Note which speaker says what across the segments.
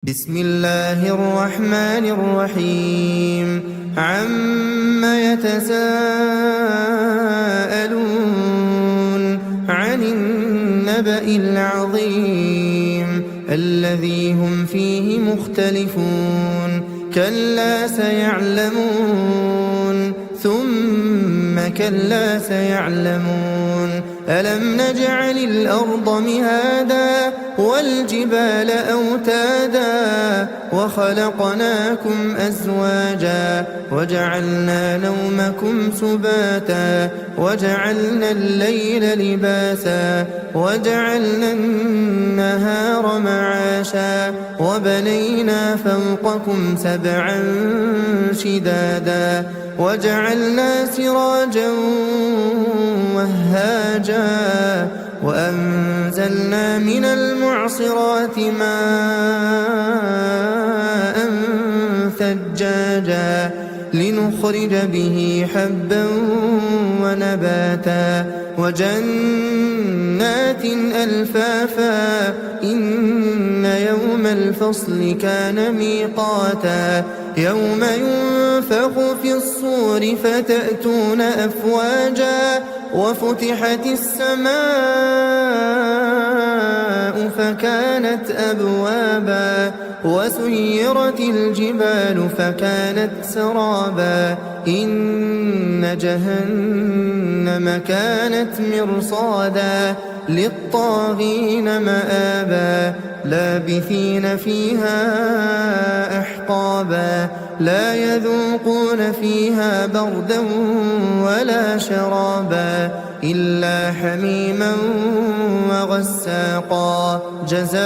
Speaker 1: بسم الله الرحمن الرحيم عم يتساءلون عن النبأ العظيم الذي هم فيه مختلفون كلا سيعلمون ثم كلا سيعلمون ألم نجعل الأرض مهادا والجبال أوتادا وخلقناكم أزواجا وجعلنا نومكم سباتا وجعلنا الليل لباسا وجعلنا النهار معاشا وبنينا فوقكم سبعا شدادا وجعلنا سراجا وهاجا وأنزلنا من المعصرات ماء ثجاجا لنخرج به حبا ونباتا وجنات ألفافا إن يوم الفصل كان ميقاتا يوم ينفخ في الصور فتأتون أفواجا وفتحت السماء فكانت أبوابا وسيرت الجبال فكانت سرابا إن جهنم كانت مرصادا للطاغين مآبا لابثين فيها أحقابا لا يذوقون فيها بردا ولا شرابا إلا حميما وغساقا جزاء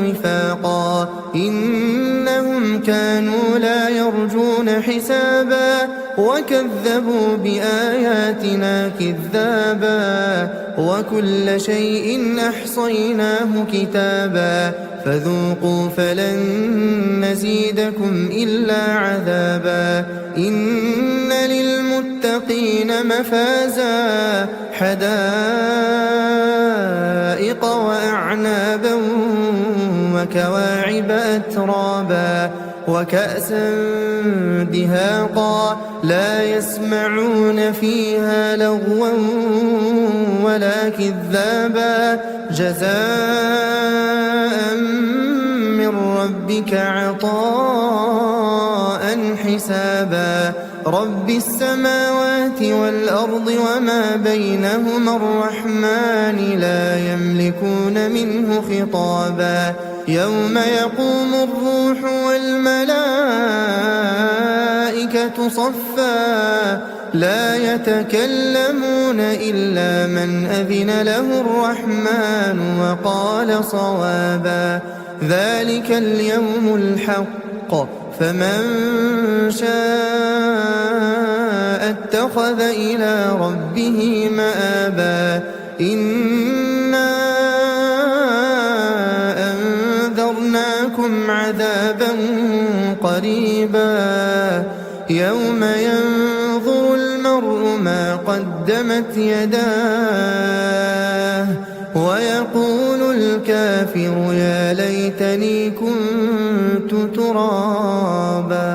Speaker 1: وفاقا إنهم كانوا لا يرجون حسابا وكذبوا بآياتنا كذابا وكل شيء أحصيناه كتابا فذوقوا فلن نزيدكم إلا عذابا إن للمتقين مفازا حدائق وأعنابا وكواعب أترابا وكأسا دهاقا لا يسمعون فيها لغوا ولا كذابا جزاء من ربك عطاء حسابا رب السماوات والأرض وما بينهما الرحمن لا يملكون منه خطابا يوم يقوم الروح والملائكة صفا لا يتكلمون إلا من أذن له الرحمن وقال صوابا ذلك اليوم الحق فمن شاء اتخذ إلى ربه مآبا إنا أنذرناكم عذابا قريبا يوم ينظر المرء ما قدمت يداه ويقول الكافر يا ليتني كنت ترابا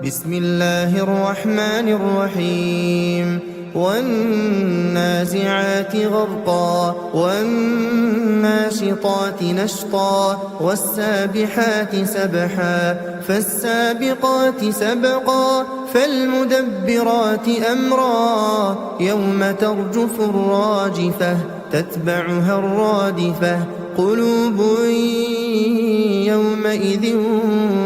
Speaker 1: بسم الله الرحمن الرحيم والنازعات غرقا والناشطات نشطا والسابحات سبحا فالسابقات سبقا فالمدبرات أمرا يوم ترجف الراجفة تتبعها الرادفة قلوب يومئذ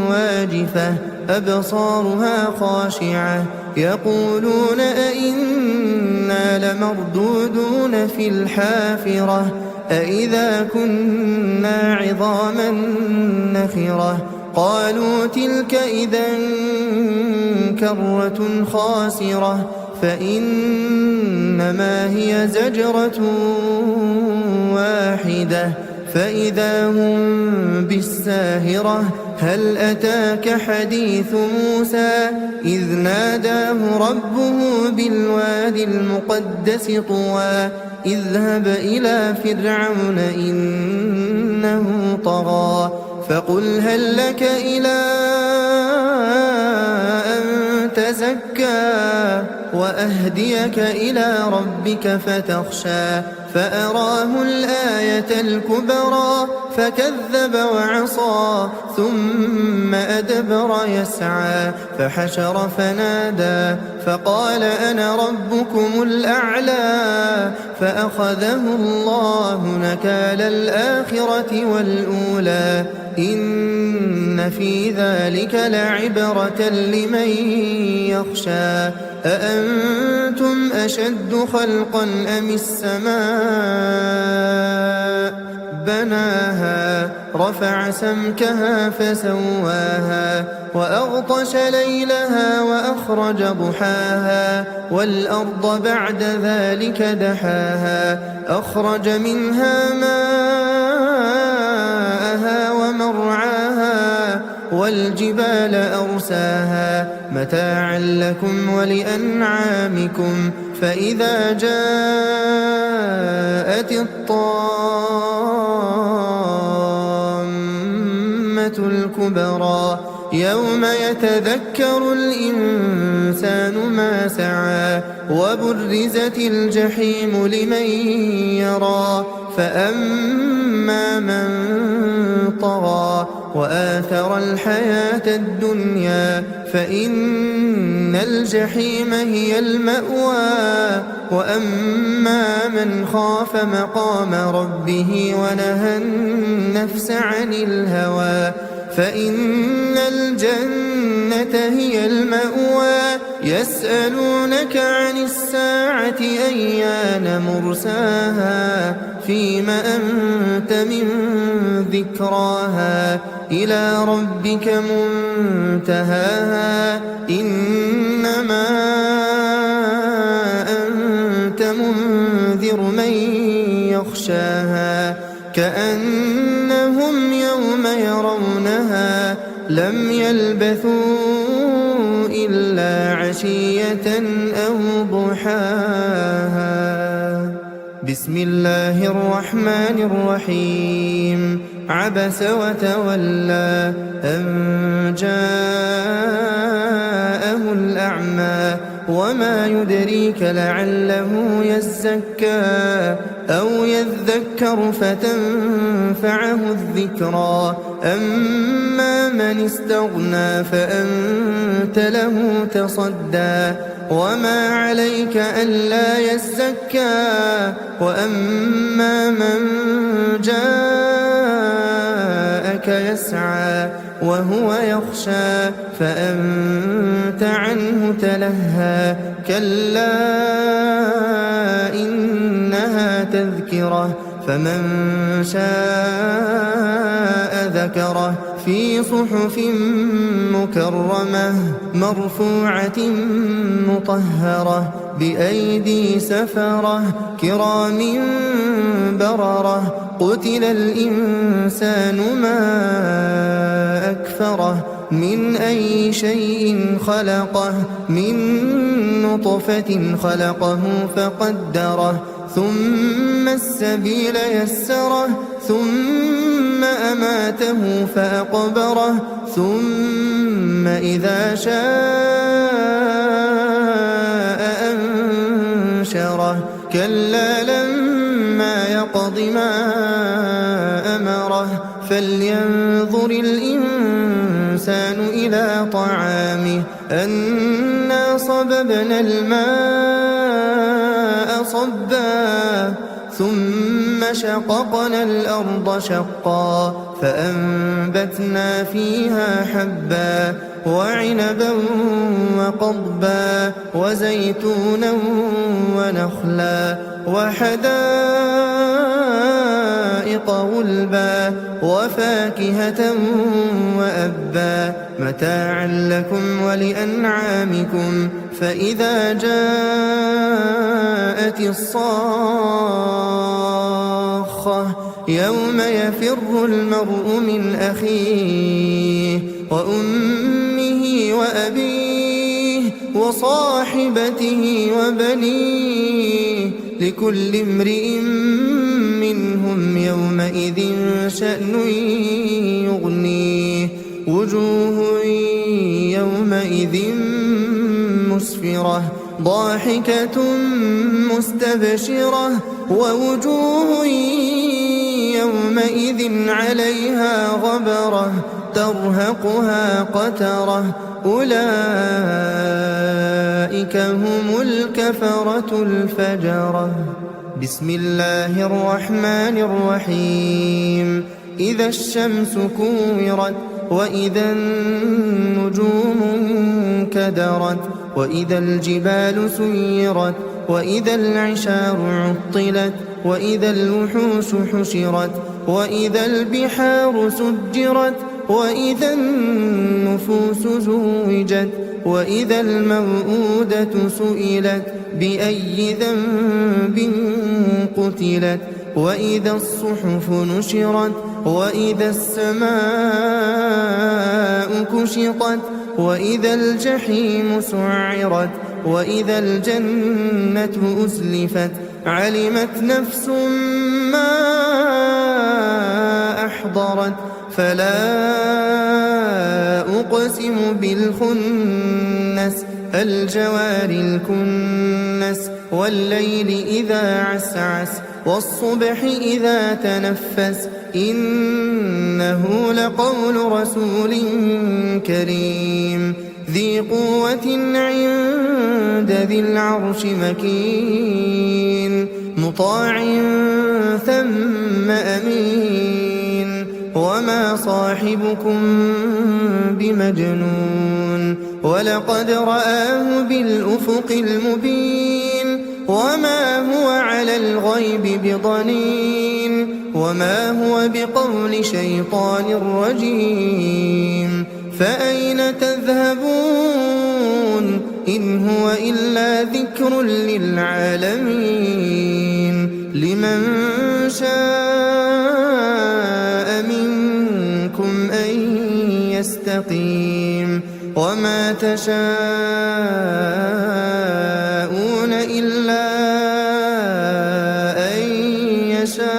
Speaker 1: واجفة أبصارها خاشعة يقولون أئنا لمردودون في الحافرة أئذا كنا عظاما نخرة قالوا تلك إذا كرة خاسرة فإنما هي زجرة واحدة فإذا هم بالساهرة هل أتاك حديث موسى إذ ناداه ربه بالوادي المقدس طوى اذهب إلى فرعون إنه طغى فقل هل لك إلى أن تزكى وأهديك إلى ربك فتخشى فأراه الآية الكبرى فكذب وعصى ثم أدبر يسعى فحشر فنادى فقال أنا ربكم الأعلى فأخذه الله نكال الآخرة والأولى إن في ذلك لعبرة لمن يخشى أأنتم أشد خلقا أم السماء بناها رفع سمكها فسواها وأغطش ليلها وأخرج ضحاها والأرض بعد ذلك دحاها أخرج منها ماءها ومرعاها والجبال أرساها متاعا لكم ولأنعامكم فإذا جاءت الطامة الكبرى يوم يتذكر الإنسان ما سعى وبرزت الجحيم لمن يرى فأما من طغى وآثر الحياة الدنيا فإن الجحيم هي المأوى وأما من خاف مقام ربه ونهى النفس عن الهوى فإن الجنة هي المأوى يسألونك عن الساعة أيان مرساها فيم أنت من ذكراها إلى ربك منتهاها إنما أنت منذر من يخشاها كأنهم يوم يرونها لم يلبثوا إلا عشية أو ضحاها بسم الله الرحمن الرحيم عبس وتولى أن جاءه الأعمى وما يدريك لعله يزكى أو يذكر فتنفعه الذكرى أما من استغنى فأنت له تصدى وما عليك ألا يزكى وأما من جاءك يسعى وهو يخشى فأنت عنه تلهى كلا إنها تذكرة فمن شاء ذكره في صحف مكرمة مرفوعة مطهرة بأيدي سفرة كرام بررة قتل الإنسان ما أكفره من أي شيء خلقه من نطفة خلقه فقدره ثم السبيل يسره ثم أماته فأقبره ثم إذا شاء أنشره كلا لما يقض ما أمره فلينظر الإنسان إلى طعامه أنا صببنا الماء صبا ثم شققنا الأرض شقا فأنبتنا فيها حبا وعنبا وقضبا وزيتونا ونخلا وحدائق غلبا وفاكهة وأبا متاعا لكم ولأنعامكم فإذا جاءت الصاخة يوم يفر المرء من أخيه وأمه وأبيه وصاحبته وبنيه لكل امرئ منهم يومئذ شأن يغنيه وجوه يومئذ مسفرة ضاحكة مستبشرة ووجوه يومئذ عليها غبرة ترهقها قترة أولئك هم الكفرة الفجرة. بسم الله الرحمن الرحيم. إذا الشمس كورت وإذا النجوم انكدرت وإذا الجبال سيرت وإذا العشار عطلت وإذا الوحوش حشرت وإذا البحار سجرت وإذا النفوس زوجت وإذا الموءودة سئلت بأي ذنب قتلت وإذا الصحف نشرت وإذا السماء كشطت وإذا الجحيم سعرت وإذا الجنة أزلفت علمت نفس ما أحضرت فلا أقسم بالخنس الجوار الكنس والليل إذا عسعس والصبح إذا تنفس إنه لقول رسول كريم ذي قوة عند ذي العرش مكين مطاع ثم أمين وما صاحبكم بمجنون ولقد رآه بالأفق المبين وما هو على الغيب بضنين وما هو بقول شيطان رجيم فأين تذهبون إن هو إلا ذكر للعالمين لمن شاء منكم أن يستقيم وما تشاءون إلا أن يشاء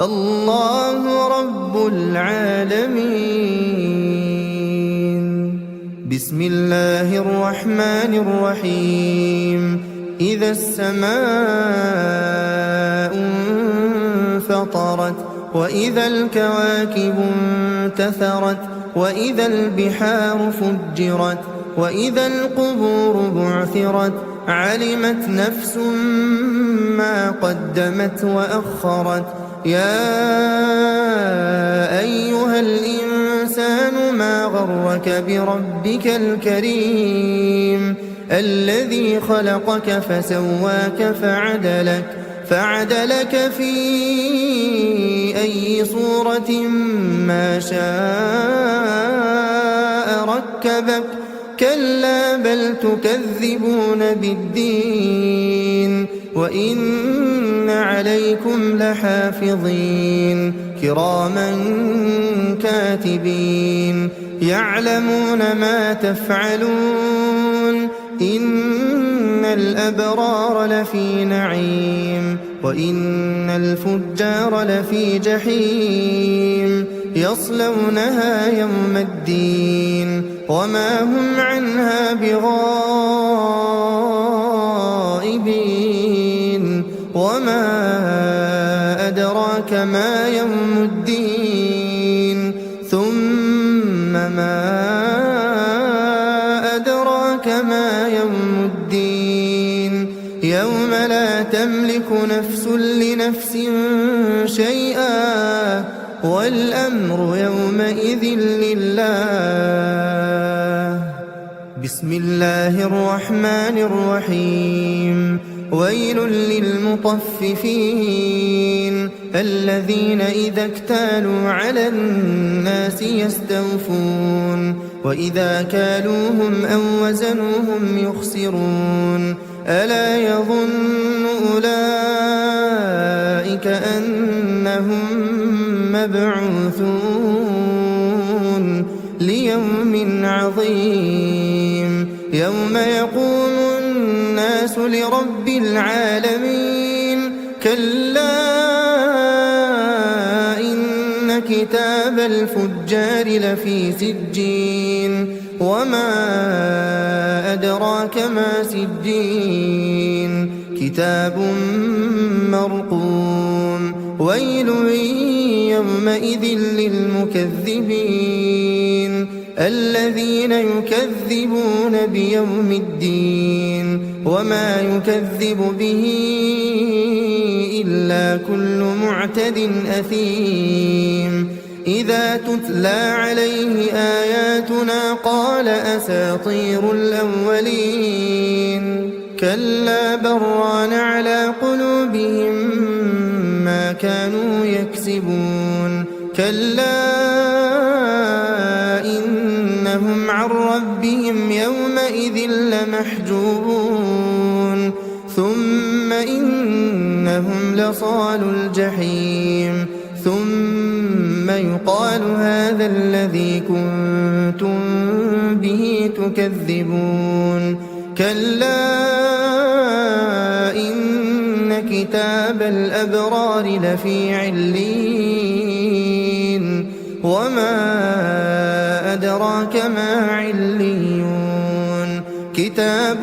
Speaker 1: الله رب العالمين. بسم الله الرحمن الرحيم. إذا السماء انفطرت وإذا الكواكب انتثرت وإذا البحار فجرت وإذا القبور بعثرت علمت نفس ما قدمت وأخرت يا أيها الإنسان ما غرك بربك الكريم الذي خلقك فسواك فعدلك في أي صورة ما شاء ركبك كلا بل تكذبون بالدين وإن عليكم لحافظين كراما كاتبين يعلمون ما تفعلون إن الأبرار لفي نعيم وإن الفجار لفي جحيم يصلونها يوم الدين وما هم عنها بغائبين وما أدراك ما يوم الدين ثم ما أدراك ما يوم الدين يوم لا تملك نفس لنفس شيئا والأمر يومئذ لله. بسم الله الرحمن الرحيم. ويل للمطففين الذين إذا اكتالوا على الناس يستوفون وإذا كالوهم أو وزنوهم يخسرون ألا يظن أولئك أنهم مبعوثون ليوم عظيم يوم يقوم الناس لرب العالمين كلا إن كتاب الفجار لفي سجين وما أدراك ما سجين كتاب مرقوم ويل يومئذ للمكذبين الذين يكذبون بيوم الدين وما يكذب به إلا كل معتد أثيم إذا تتلى عليه آياتنا قال أساطير الأولين كلا بران على قلوبهم ما كانوا يكسبون كلا إنهم عن ربهم يومئذ لمحجوبون ثم إنهم لصالوا الجحيم ثم يقال هذا الذي كنتم به تكذبون كلا إن كتاب الأبرار لفي عليين وما أدراك ما عليون كتاب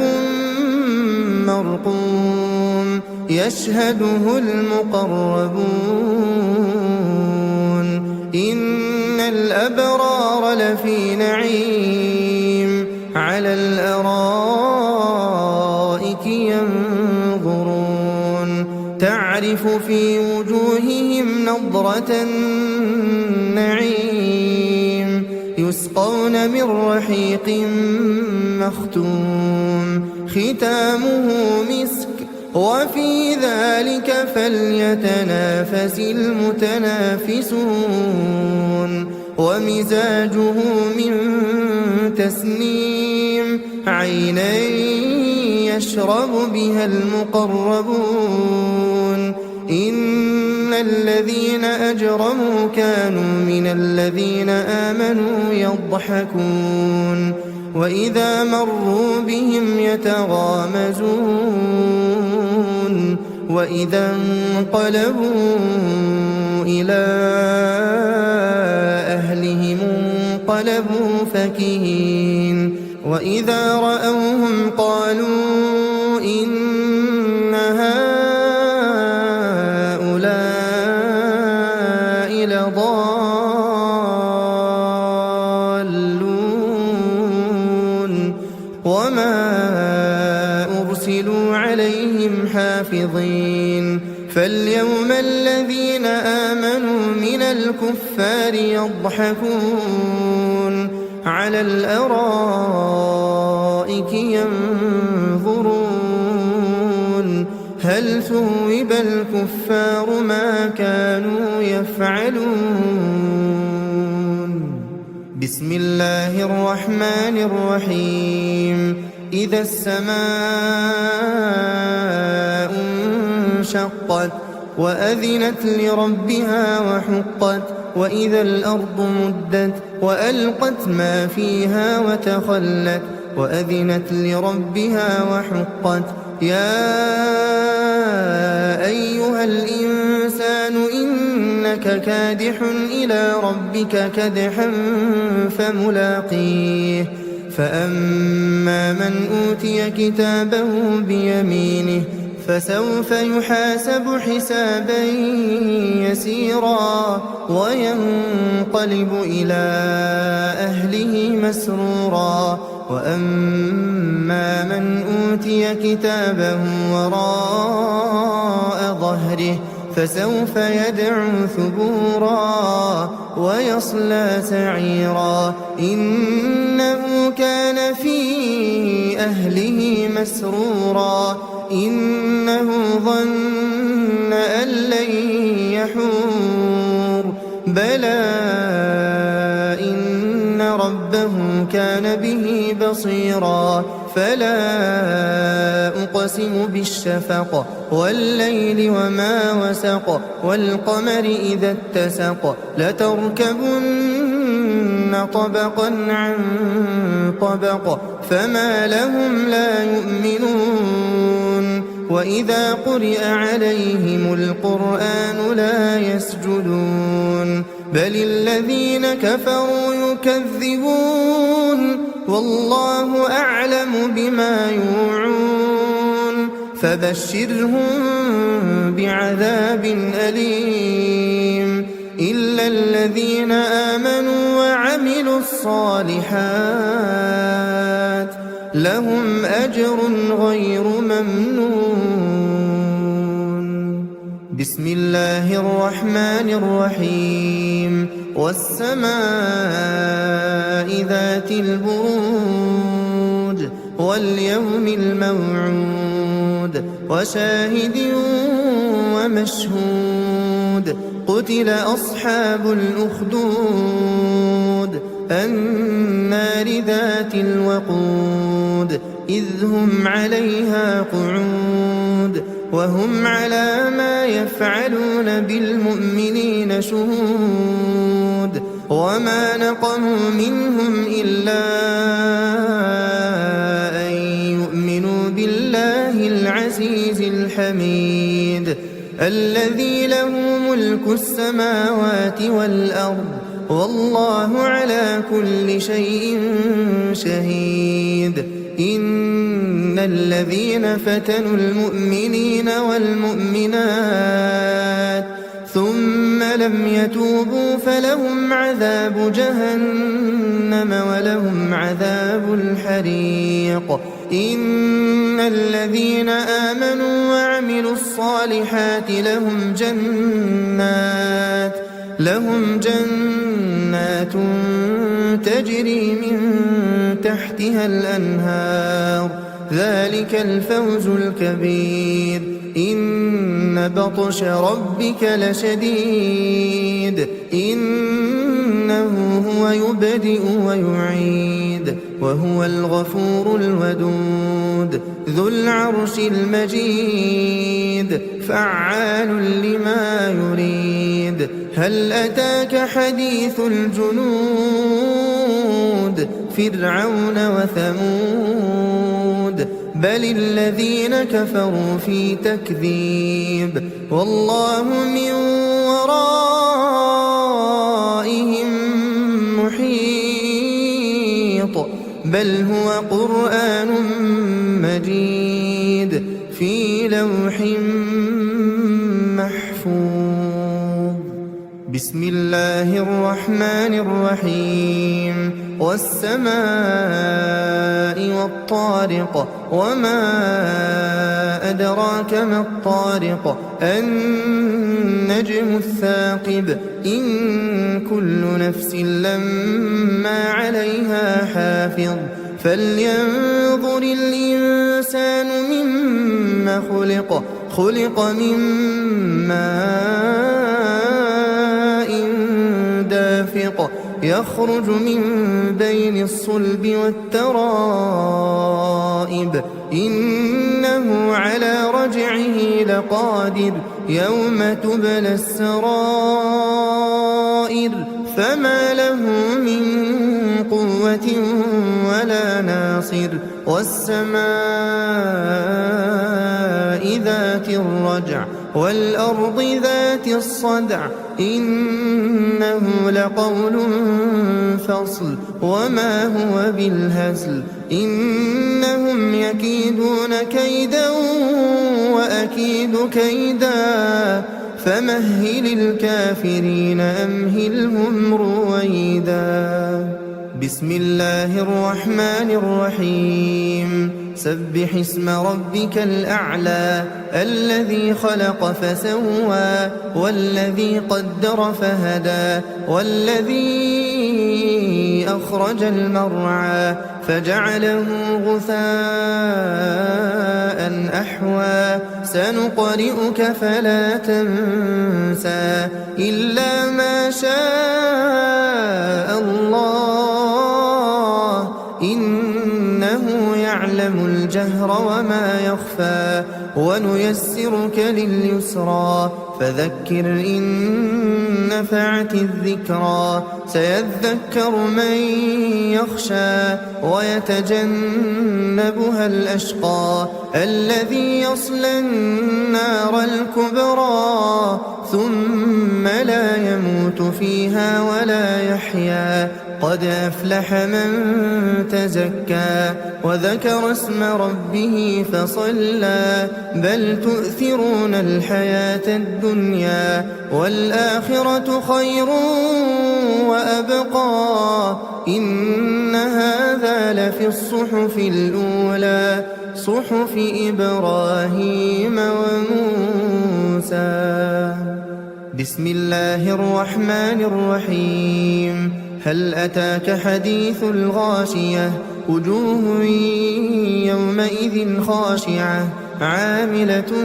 Speaker 1: مرقوم يشهده المقربون إن الأبرار لفي نعيم على الأرائك ينظرون تعرف في وجوههم نضرة النعيم يسقون من رحيق مختوم ختامه مسك وفي ذلك فليتنافس المتنافسون ومزاجه من تسنيم عينا يشرب بها المقربون إن الذين أجرموا كانوا من الذين آمنوا يضحكون وإذا مروا بهم يتغامزون وإذا انقلبوا إلى أهلهم انقلبوا فكهين وإذا رأوهم قالوا إن هؤلاء لضالون وما أرسلوا عليهم حافظين فاليوم الذين آمنوا من الكفار يضحكون على الأرائك ينظرون هل ثوب الكفار ما كانوا يفعلون بسم الله الرحمن الرحيم إذا السماء انشقت وأذنت لربها وحقت وإذا الأرض مدت وألقت ما فيها وتخلت وأذنت لربها وحقت يا أيها الإنسان إنك كادح إلى ربك كدحا فملاقيه فأما من أوتي كتابه بيمينه فسوف يحاسب حسابا يسيرا وينقلب إلى أهله مسرورا وأما من أوتي كتابه وراء ظهره فسوف يدعو ثبورا ويصلى سعيرا إنه كان في أهله مسرورا إنه ظن أن لن يحور بلى إن ربه كان به بصيرا فلا أقسم بالشفق والليل وما وسق والقمر إذا اتسق لتركبن طبقا عن طبق فما لهم لا يؤمنون وإذا قرئ عليهم القرآن لا يسجدون بل الذين كفروا يكذبون والله أعلم بما يوعون فبشرهم بعذاب أليم إلا الذين آمنوا وعملوا الصالحات لهم أجر غير ممنون بسم الله الرحمن الرحيم والسماء ذات البروج واليوم الموعود وشاهد ومشهود قتل أصحاب الأخدود النار ذات الوقود إذ هم عليها قعود وهم على ما يفعلون بالمؤمنين شهود وما نقموا منهم إلا أن يؤمنوا بالله العزيز الحميد الذي له ملك السماوات والأرض والله على كل شيء شهيد إن الذين فتنوا المؤمنين والمؤمنات ثم لم يتوبوا فلهم عذاب جهنم ولهم عذاب الحريق إن الذين آمنوا وعملوا الصالحات لهم جنات تجري من تحتها الأنهار ذلك الفوز الكبير إن بطش ربك لشديد إنه هو يبدئ ويعيد وهو الغفور الودود ذو العرش المجيد فعال لما يريد هل أتاك حديث الجنود فرعون وثمود بل الذين كفروا في تكذيب والله من ورائهم محيط بل هو قرآن مجيد في لوح محفوظ بسم الله الرحمن الرحيم والسماء والطارق وما أدراك ما الطارق النجم الثاقب إن كل نفس لما عليها حافظ فلينظر الإنسان مما خلق من ماء دافق يخرج من بين الصلب والترائب إنه على رجعه لقادر يوم تبلى السرائر فما له من قوة ولا ناصر والسماء ذات الرجع والأرض ذات الصدع إنه لقول فصل وما هو بالهزل إنهم يكيدون كيدا وأكيد كيدا فمهل الكافرين أمهلهم رويدا بسم الله الرحمن الرحيم سبح اسم ربك الأعلى الذي خلق فسوى والذي قدر فهدى والذي أخرج المرعى فجعله غثاء أحوى سنقرئك فلا تنسى إلا ما شاء الله إنه يعلم الجهر وما يخفى ونيسرك لليسرى فذكر إن نفعت الذكرى سيذكر من يخشى ويتجنبها الأشقى الذي يصلى النار الكبرى ثم لا يموت فيها ولا يحيا قد أفلح من تزكى وذكر اسم ربه فصلى بل تؤثرون الحياة الدنيا والآخرة خير وأبقى إن هذا لفي الصحف الأولى صحف إبراهيم وموسى. بسم الله الرحمن الرحيم. هل أتاك حديث الغاشية وجوه يومئذ خاشعة عاملة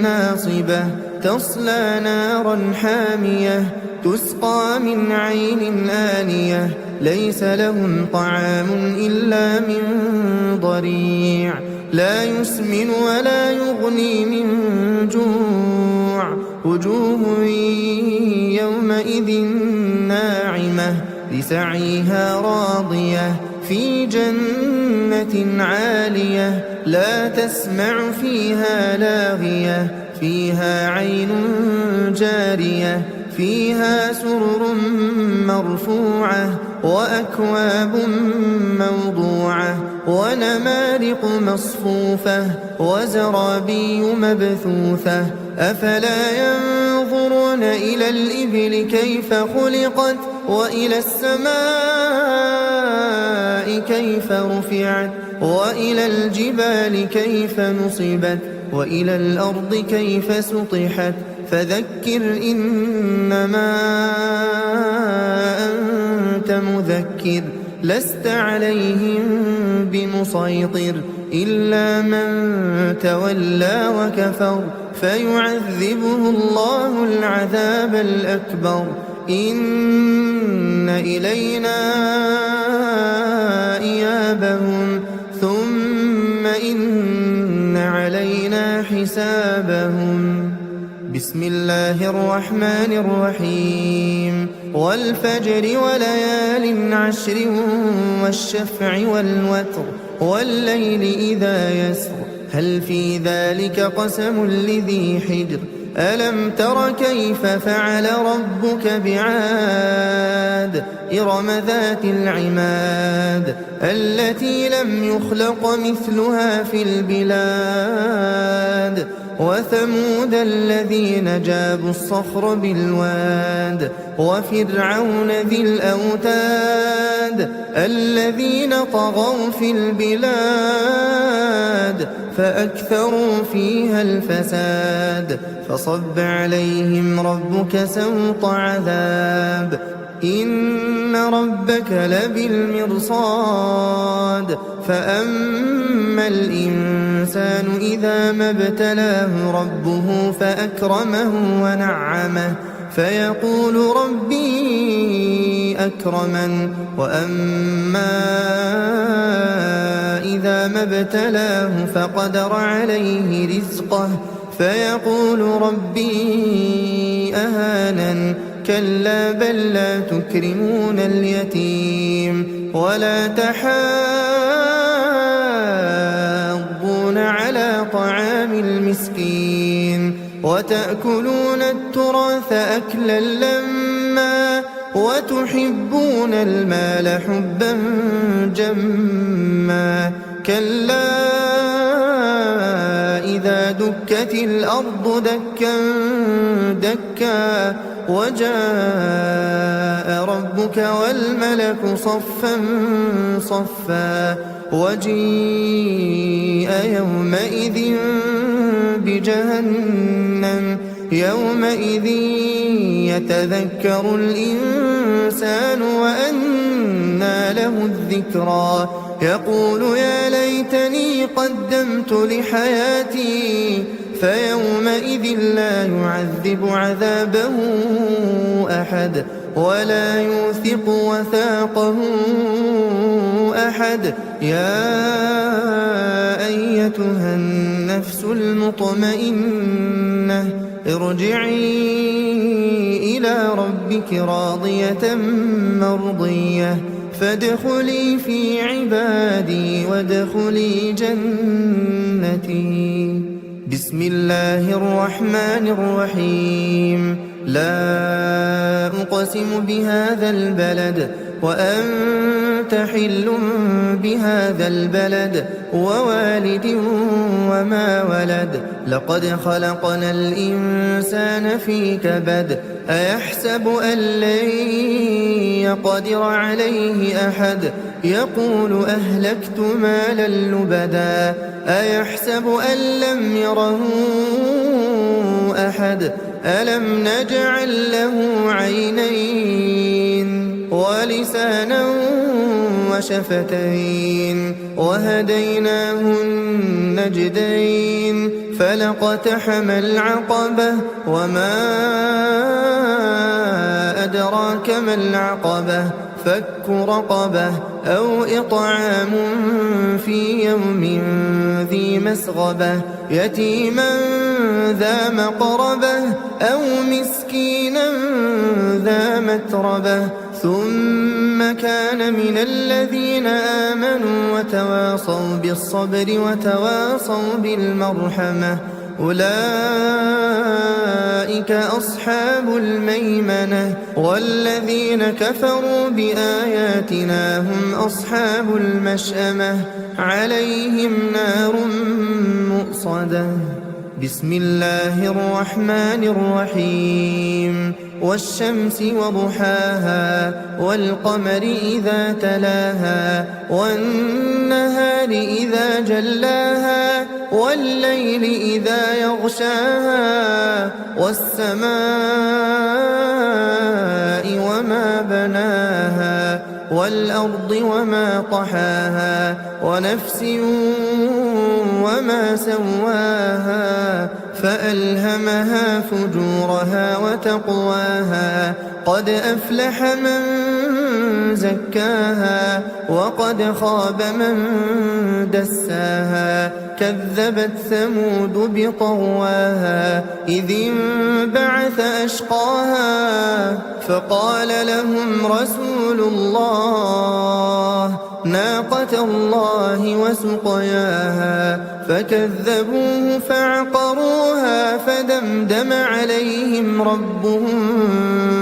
Speaker 1: ناصبة تصلى نارا حامية تسقى من عين آنية ليس لهم طعام إلا من ضريع لا يسمن ولا يغني من جوع وجوه يومئذ ناعمة لسعيها راضية في جنة عالية لا تسمع فيها لاغية فيها عين جارية فيها سرر مرفوعة وأكواب موضوعة ونمارق مصفوفة وزرابي مبثوثة أفلا ينظرون إلى الإبل كيف خلقت وإلى السماء كيف رفعت وإلى الجبال كيف نصبت وإلى الأرض كيف سطحت فذكر إنما أنت مذكر لست عليهم بمسيطر إلا من تولى وكفر فيعذبه الله العذاب الأكبر إن إلينا إيابهم ثم إن علينا حسابهم. بسم الله الرحمن الرحيم. والفجر وليال عشر والشفع والوتر والليل إذا يسر هل في ذلك قسم لذي حجر ألم تر كيف فعل ربك بعاد إرم ذات العماد التي لم يخلق مثلها في البلاد وثمود الذين جابوا الصخر بالواد وفرعون ذي الأوتاد الذين طغوا في البلاد فأكثروا فيها الفساد فصب عليهم ربك سوط عذاب إن ربك لبالمرصاد فأما الإنسان إذا ما ابتلاه ربه فأكرمه ونعمه فيقول ربي أكرمن وأما إذا ما ابتلاه فقدر عليه رزقه فيقول ربي أهانن كلا بل لا تكرمون اليتيم ولا تحاضون على طعام المسكين وتأكلون التراث أكلا لما وتحبون المال حبا جما كلا إذا دكت الأرض دكا دكا وجاء ربك والملك صفا صفا وجيء يومئذ بجهنم يومئذ يتذكر الإنسان وأنى له الذكرى يقول يا ليتني قدمت لحياتي فيومئذ لا يعذب عذابه أحد ولا يوثق وثاقه أحد. يا أيتها النفس المطمئنة ارجعي إلى ربك راضية مرضية فادخلي في عبادي وادخلي جنتي. بسم الله الرحمن الرحيم. لا أقسم بهذا البلد وأنت حل بهذا البلد ووالد وما ولد. لقد خلقنا الإنسان في كبد. أيحسب أن لن يقدر عليه أحد. يقول أهلكت مالا لبدا. أيحسب أن لم يره أحد. ألم نجعل له عينين ولسانا وشفتين وهديناه النجدين فلاقتحم العقبة وما أدراك ما العقبة فك رقبة أو إطعام في يوم ذي مسغبة يتيما ذا مقربة أو مسكينا ذا متربة ثم كان من الذين آمنوا وتواصوا بالصبر وتواصوا بالمرحمة أولئك أصحاب الميمنة والذين كفروا بآياتنا هم أصحاب المشأمة عليهم نار مؤصدة. بسم الله الرحمن الرحيم. والشمس وضحاها والقمر إذا تلاها والنهار إذا جلاها والليل إذا يغشاها والسماء وما بناها والأرض وما طحاها ونفس وما سواها فألهمها فجورها وتقواها قد أفلح من زكاها وقد خاب من دساها كذبت ثمود بطغواها إذ انبعث أشقاها فقال لهم رسول الله ناقة الله وسقياها فكذبوه فعقروها فدمدم عليهم ربهم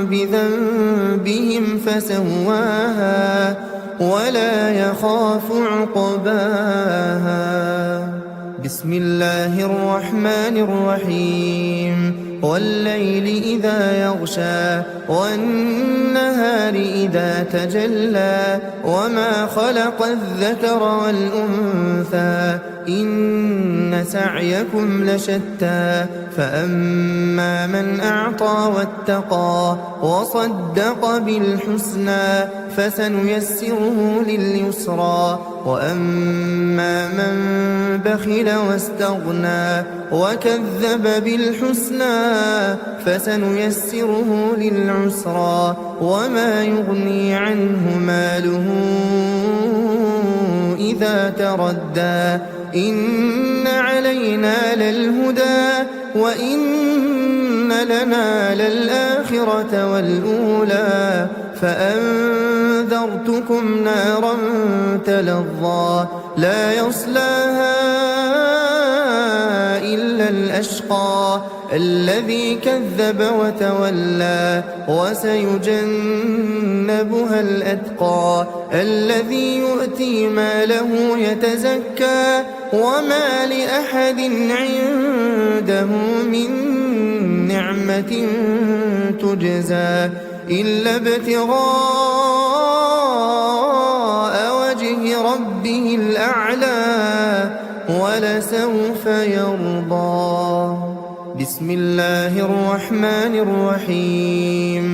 Speaker 1: بذنبهم فسواها ولا يخاف عقباها. بسم الله الرحمن الرحيم. والليل إذا يغشى والنهار إذا تجلى وما خلق الذكر والأنثى إن سعيكم لشتى فأما من أعطى واتقى وصدق بالحسنى فسنيسره لليسرى وأما من بخل واستغنى وكذب بالحسنى فسنيسره للعسرى وما يغني عنه ماله إذا تردى إن علينا للهدى وإن لنا للآخرة والأولى فأنذرتكم نارا تلظى لا يصلاها إلا الأشقى الذي كذب وتولى وسيجنبها الأتقى الذي يؤتي ماله يتزكى وما لأحد عنده من نعمة تجزى إلا ابتغاء وجه ربه الأعلى ولسوف يرضى. بسم الله الرحمن الرحيم.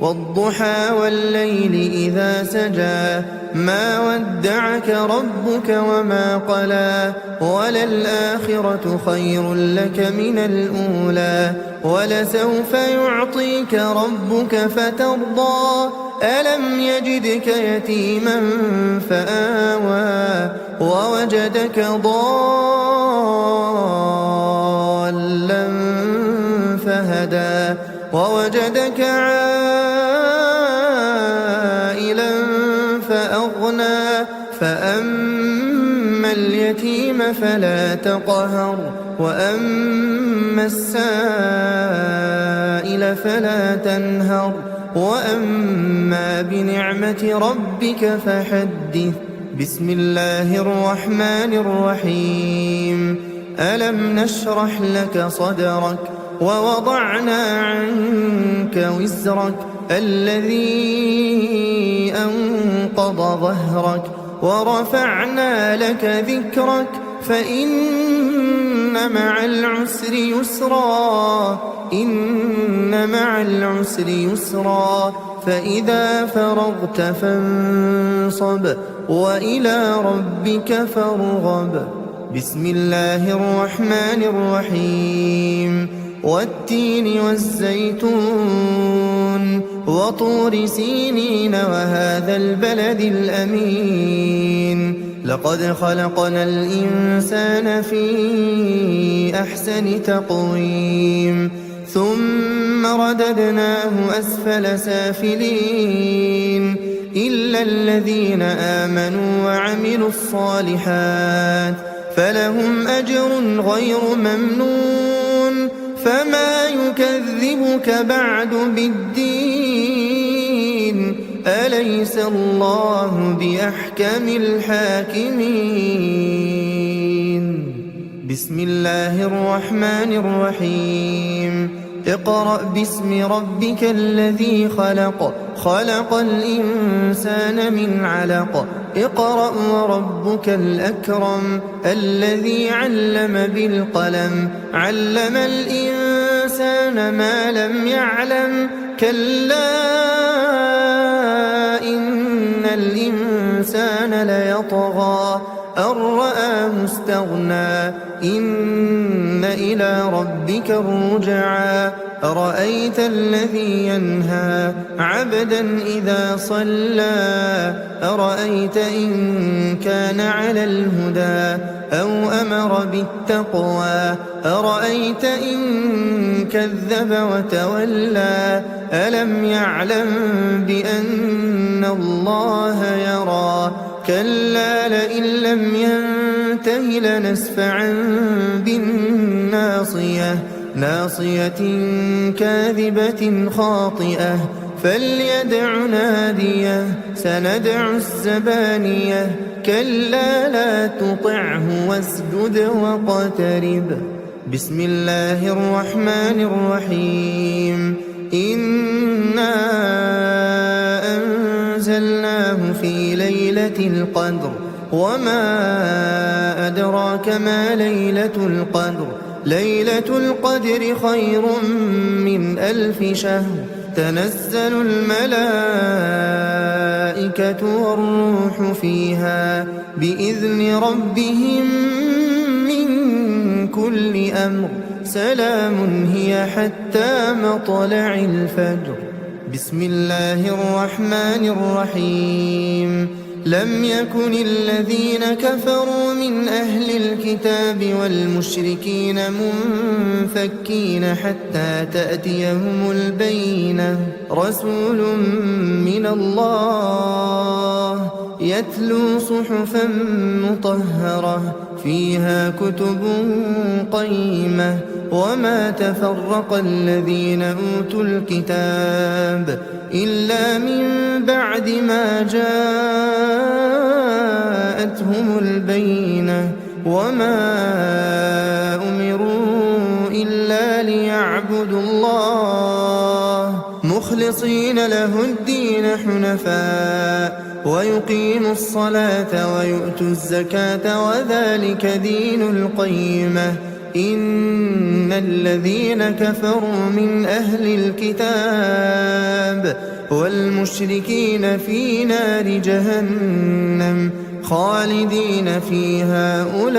Speaker 1: والضحى والليل إذا سجى ما ودعك ربك وما قلى وللآخرة خير لك من الأولى ولسوف يعطيك ربك فترضى ألم يجدك يتيما فآوى ووجدك ضالا فهدى ووجدك عائلا فأغنى فأما اليتيم فلا تقهر وأما السائل فلا تنهر وأما بنعمة ربك فحدث بسم الله الرحمن الرحيم ألم نشرح لك صدرك ووضعنا عنك وزرك الذي أنقض ظهرك ورفعنا لك ذكرك فإن مع العسر يسرا إن مع العسر يسرا فإذا فرغت فانصب وإلى ربك فارغب بسم الله الرحمن الرحيم والتين والزيتون وطور سينين وهذا البلد الأمين لقد خلقنا الإنسان في أحسن تقويم ثم رددناه أسفل سافلين إلا الذين آمنوا وعملوا الصالحات فلهم أجر غير ممنون فما يكذبك بعد بالدين أليس الله بأحكم الحاكمين بسم الله الرحمن الرحيم اقرأ باسم ربك الذي خلق خلق الإنسان من علق اقرأ وربك الأكرم الذي علم بالقلم علم الإنسان ما لم يعلم كلا إن الإنسان ليطغى أن رآه استغنى إن إلى ربك الرجعى أرأيت الذي ينهى عبدا إذا صلى أرأيت إن كان على الهدى أو أمر بالتقوى أرأيت إن كذب وتولى ألم يعلم بأن الله يرى كلا لئن لم ينته لنسفعا بالناصية ناصية كاذبة خاطئة فليدع ناديه سندع الزبانية كلا لا تطعه واسجد واقترب بسم الله الرحمن الرحيم إنا أنزلناه في ليلة القدر وما أدراك ما ليلة القدر ليلة القدر خير من 1000 شهر تنزل الملائكة والروح فيها بإذن ربهم من كل أمر سلام هي حتى مطلع الفجر بسم الله الرحمن الرحيم لم يكن الذين كفروا من أهل الكتاب والمشركين منفكين حتى تأتيهم البينة رسول من الله يتلو صحفا مطهرة فيها كتب قيمة وما تفرق الذين أوتوا الكتاب إلا من بعد ما جاءتهم البينة وما أمروا إلا ليعبدوا الله مخلصين له الدين حنفاء ويقيموا الصلاة ويؤتوا الزكاة وذلك دين القيمة إن الذين كفروا من أهل الكتاب والمشركين في نار جهنم خالدين فيها أولئك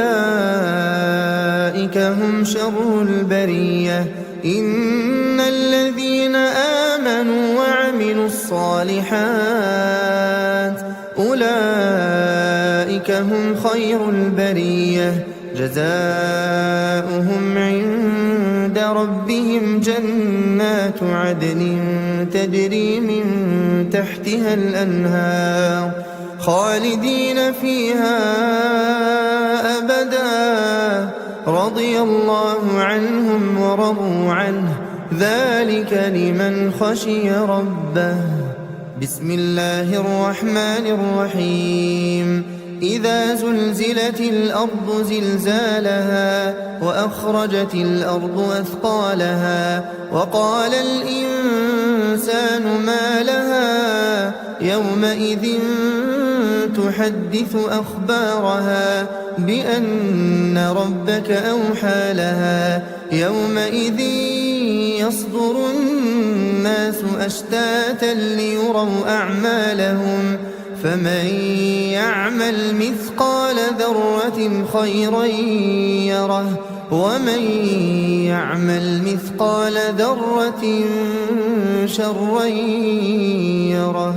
Speaker 1: هم شر البرية إن الذين آمنوا وعملوا الصالحات أولئك هم خير البرية جزاؤهم عند ربهم جنات عدن تجري من تحتها الأنهار خالدين فيها أبدا رضي الله عنهم ورضوا عنه ذلك لمن خشي ربه. بسم الله الرحمن الرحيم إذا زلزلت الأرض زلزالها وأخرجت الأرض أثقالها وقال الإنسان ما لها يومئذ تحدث أخبارها بأن ربك أوحى لها يومئذ يصدر الناس أشتاتا ليروا أعمالهم فمن يعمل مثقال ذرة خيرا يره ومن يعمل مثقال ذرة شرا يره.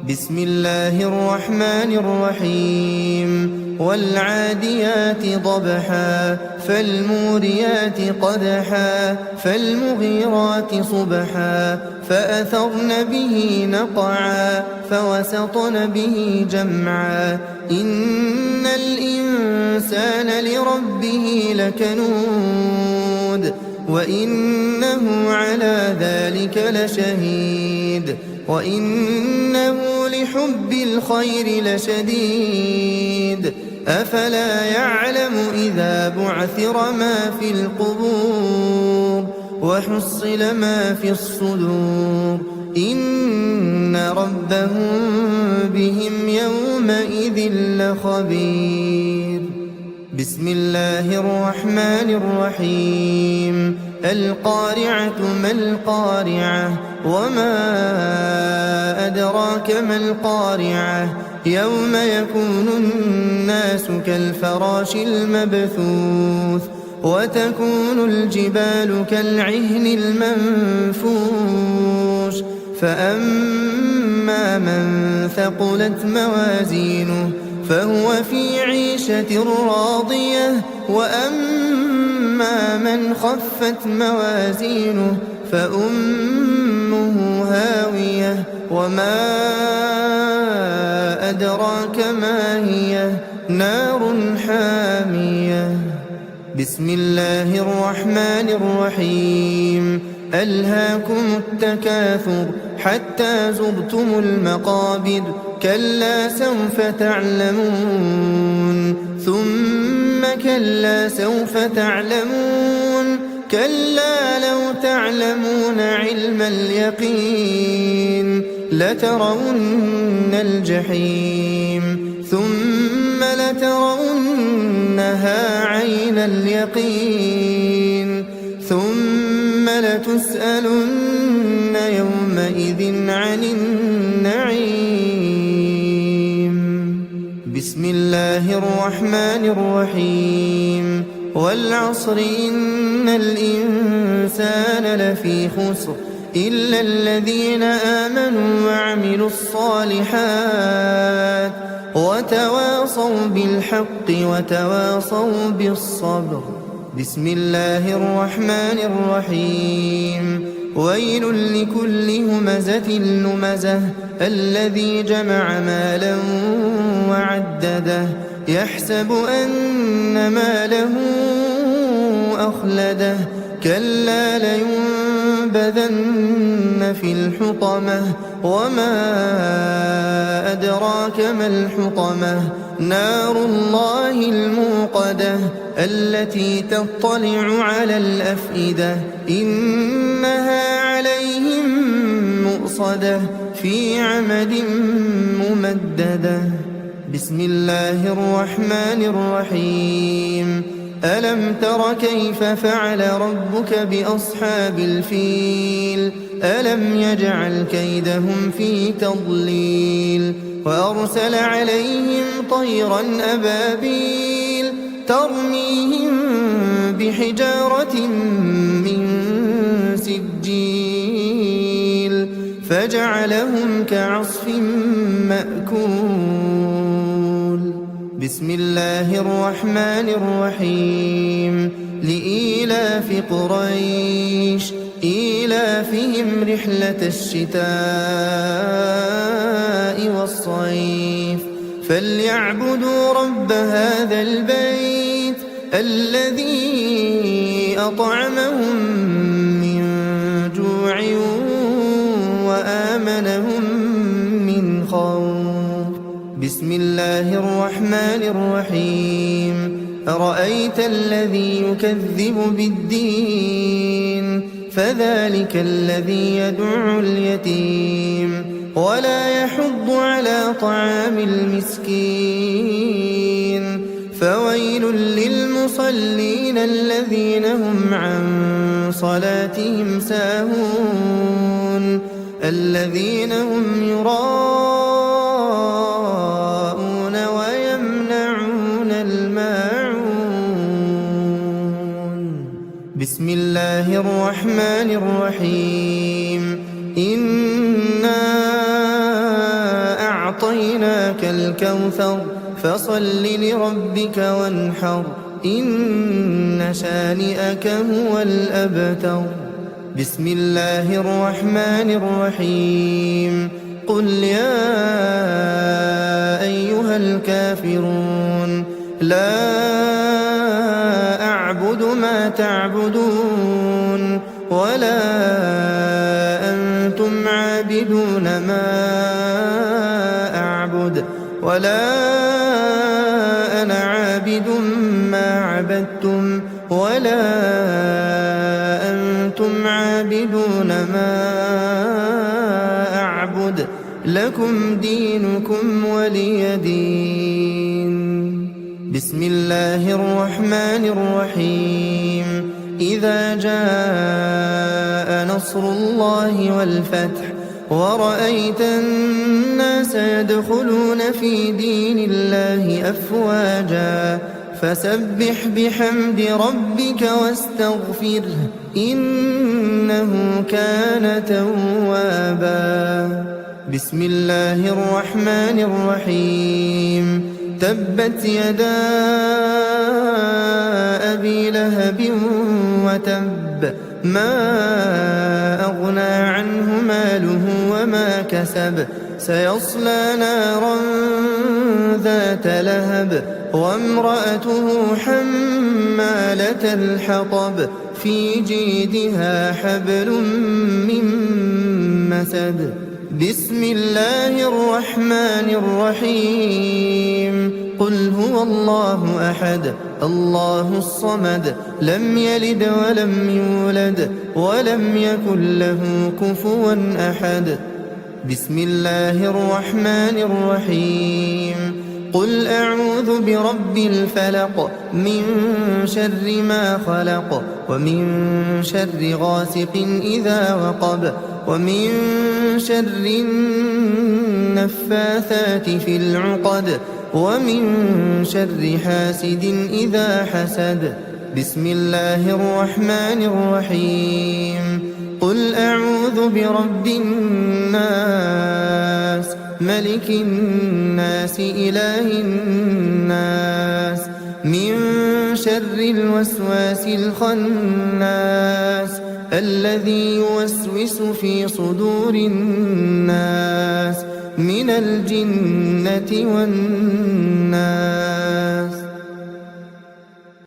Speaker 1: بسم الله الرحمن الرحيم والعاديات ضبحا فالموريات قدحا فالمغيرات صبحا فأثرن به نقعا فوسطن به جمعا إن الإنسان لربه لكنود وإنه على ذلك لشهيد وإنه لحب الخير لشديد أفلا يعلم إذا بعثر ما في القبور وحصل ما في الصدور إن ربهم بهم يومئذ لخبير. بسم الله الرحمن الرحيم القارعة ما القارعة وما أدراك ما القارعة يوم يكون الناس كالفراش المبثوث وتكون الجبال كالعهن المنفوش فأما من ثقلت موازينه فهو في عيشة راضية وأما من خفت موازينه فأمه هاوية وما أدراك ما هي نار حامية. بسم الله الرحمن الرحيم ألهاكم التكاثر حتى زرتم المقابر كلا سوف تعلمون ثم كلا سوف تعلمون كلا لو تعلمون علم اليقين لترون الجحيم ثم لترونها عين اليقين ثم لتسألن يومئذ عن النعيم. بسم الله الرحمن الرحيم والعصر إن الإنسان لفي خسر إلا الذين آمنوا وعملوا الصالحات وتواصوا بالحق وتواصوا بالصبر. بسم الله الرحمن الرحيم ويل لكل همزة لمزة الذي جمع مالا وعدده يحسب أن ماله أخلده كلا لينبذن في الحطمة وما أدراك ما الحطمة نار الله الموقدة التي تطلع على الأفئدة إنها عليهم مؤصدة في عمد ممددة. بسم الله الرحمن الرحيم ألم تر كيف فعل ربك بأصحاب الفيل ألم يجعل كيدهم في تضليل وأرسل عليهم طيرا أبابيل ترميهم بحجارة من سجيل فجعلهم كعصف مأكول بسم الله الرحمن الرحيم لإيلاف قريش إيلافهم رحلة الشتاء والصيف فليعبدوا رب هذا البيت الذي أطعمهم من جوع وآمنهم من خوف بسم الله الرحمن الرحيم أرأيت الذي يكذب بالدين فذلك الذي يدعو اليتيم ولا يحض على طعام المسكين فويل للمصلين الذين هم عن صلاتهم ساهون الذين هم يراءون ويمنعون الماعون بسم الله الرحمن الرحيم إنا أعطيناك الكوثر فصل لربك وانحر إن شانئك هو الأبتر بسم الله الرحمن الرحيم قل يا أيها الكافرون لا أعبد ما تعبدون ولا أنتم عابدون ما أعبد ولا أنا عابد ما عبدتم ولا أنتم عابدون ما أعبد لكم دينكم ولي دين بسم الله الرحمن الرحيم إذا جاء نصر الله والفتح ورأيت الناس يدخلون في دين الله أفواجا فسبح بحمد ربك واستغفره إنه كان توابا بسم الله الرحمن الرحيم تبت يدا أبي لهب وتب ما أغنى عنه ماله وما كسب سيصلى نارا ذات لهب وامرأته حمالة الحطب في جيدها حبل من مسد بسم الله الرحمن الرحيم قل هو الله أحد الله الصمد لم يلد ولم يولد ولم يكن له كفوا أحد بسم الله الرحمن الرحيم قل أعوذ برب الفلق من شر ما خلق ومن شر غاسق إذا وقب ومن شر النفاثات في العقد ومن شر حاسد إذا حسد بسم الله الرحمن الرحيم قل أعوذ برب الناس ملك الناس إله الناس من شر الوسواس الخناس الذي يوسوس في صدور الناس من الجنة والناس